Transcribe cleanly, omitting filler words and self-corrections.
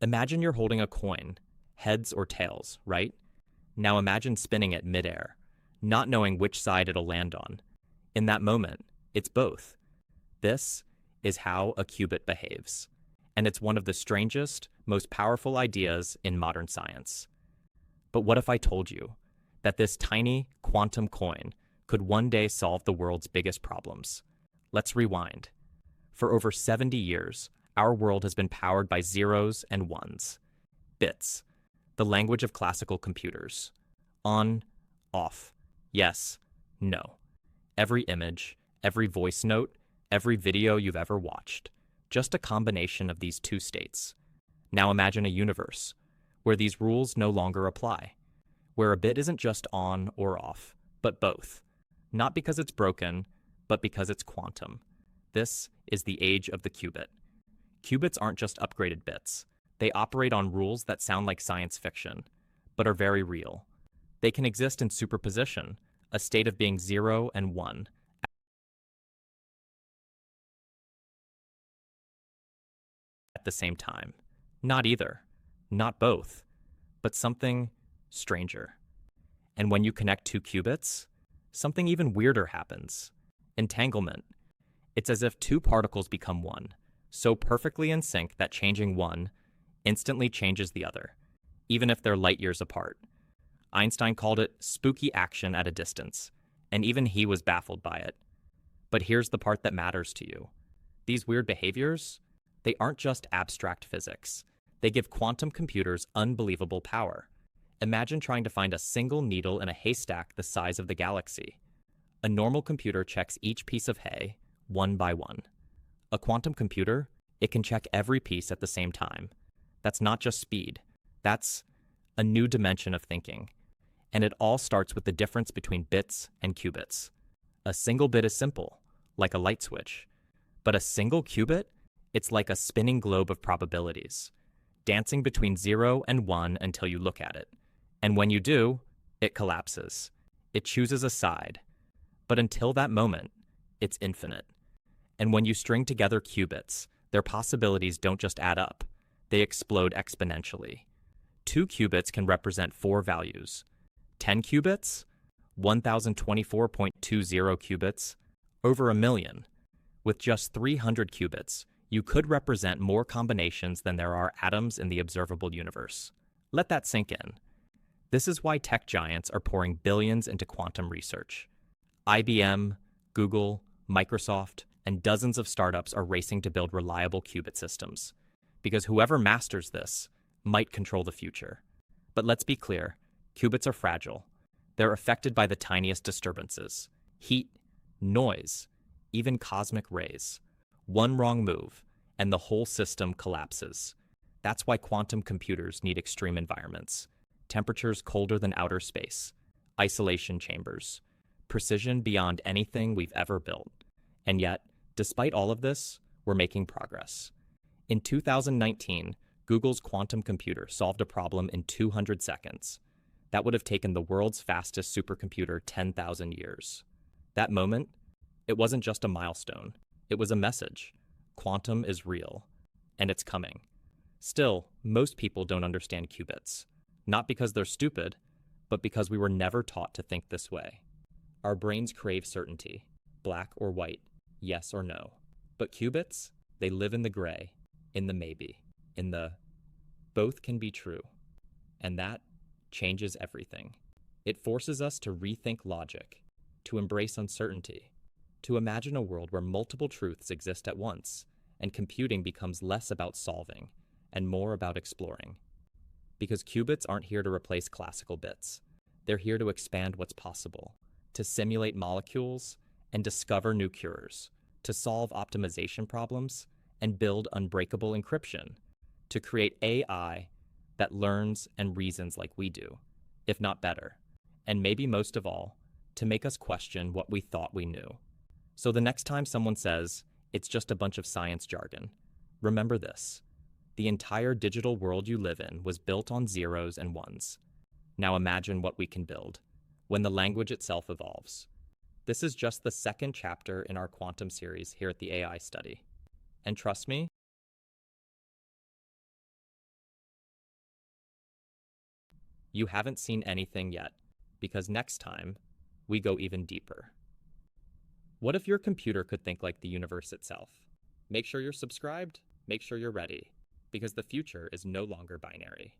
Imagine you're holding a coin, heads or tails, right? Now imagine spinning it midair, not knowing which side it'll land on. In that moment, it's both. This is how a qubit behaves. And it's one of the strangest, most powerful ideas in modern science. But what if I told you that this tiny quantum coin could one day solve the world's biggest problems? Let's rewind. For over 70 years, our world has been powered by zeros and ones. Bits, the language of classical computers. On, off, yes, no. Every image, every voice note, every video you've ever watched. Just a combination of these two states. Now imagine a universe where these rules no longer apply, where a bit isn't just on or off, but both. Not because it's broken, but because it's quantum. This is the age of the qubit. Qubits aren't just upgraded bits. They operate on rules that sound like science fiction, but are very real. They can exist in superposition, a state of being 0 and 1, at the same time. Not either, not both, but something stranger. And when you connect two qubits, something even weirder happens. Entanglement. It's as if two particles become one, so perfectly in sync that changing one instantly changes the other, even if they're light years apart. Einstein called it spooky action at a distance, and even he was baffled by it. But here's the part that matters to you. These weird behaviors, they aren't just abstract physics. They give quantum computers unbelievable power. Imagine trying to find a single needle in a haystack the size of the galaxy. A normal computer checks each piece of hay, one by one. A quantum computer, it can check every piece at the same time. That's not just speed. That's a new dimension of thinking. And it all starts with the difference between bits and qubits. A single bit is simple, like a light switch. But a single qubit, it's like a spinning globe of probabilities, dancing between 0 and 1 until you look at it. And when you do, it collapses. It chooses a side. But until that moment, it's infinite. And when you string together qubits, their possibilities don't just add up. They explode exponentially. 2 qubits can represent 4 values. 10 qubits, 1024.20 qubits, over a million. With just 300 qubits, you could represent more combinations than there are atoms in the observable universe. Let that sink in. This is why tech giants are pouring billions into quantum research. IBM, Google, Microsoft, and dozens of startups are racing to build reliable qubit systems, because whoever masters this might control the future. But let's be clear, qubits are fragile. They're affected by the tiniest disturbances: heat, noise, even cosmic rays. One wrong move, and the whole system collapses. That's why quantum computers need extreme environments: temperatures colder than outer space, isolation chambers, precision beyond anything we've ever built. And yet, despite all of this, we're making progress. In 2019, Google's quantum computer solved a problem in 200 seconds. That would have taken the world's fastest supercomputer 10,000 years. That moment, it wasn't just a milestone. It was a message. Quantum is real, and it's coming. Still, most people don't understand qubits. Not because they're stupid, but because we were never taught to think this way. Our brains crave certainty, black or white, yes or no. But qubits, they live in the gray, in the maybe, in the both can be true. And that changes everything. It forces us to rethink logic, to embrace uncertainty, to imagine a world where multiple truths exist at once, and computing becomes less about solving and more about exploring. Because qubits aren't here to replace classical bits. They're here to expand what's possible, to simulate molecules and discover new cures, to solve optimization problems and build unbreakable encryption, to create AI that learns and reasons like we do, if not better, and maybe most of all, to make us question what we thought we knew. So the next time someone says, it's just a bunch of science jargon, remember this: the entire digital world you live in was built on zeros and ones. Now imagine what we can build when the language itself evolves. This is just the second chapter in our quantum series here at the AI Study. And trust me, You haven't seen anything yet, because next time, we go even deeper. What if your computer could think like the universe itself? Make sure you're subscribed, make sure you're ready, because the future is no longer binary.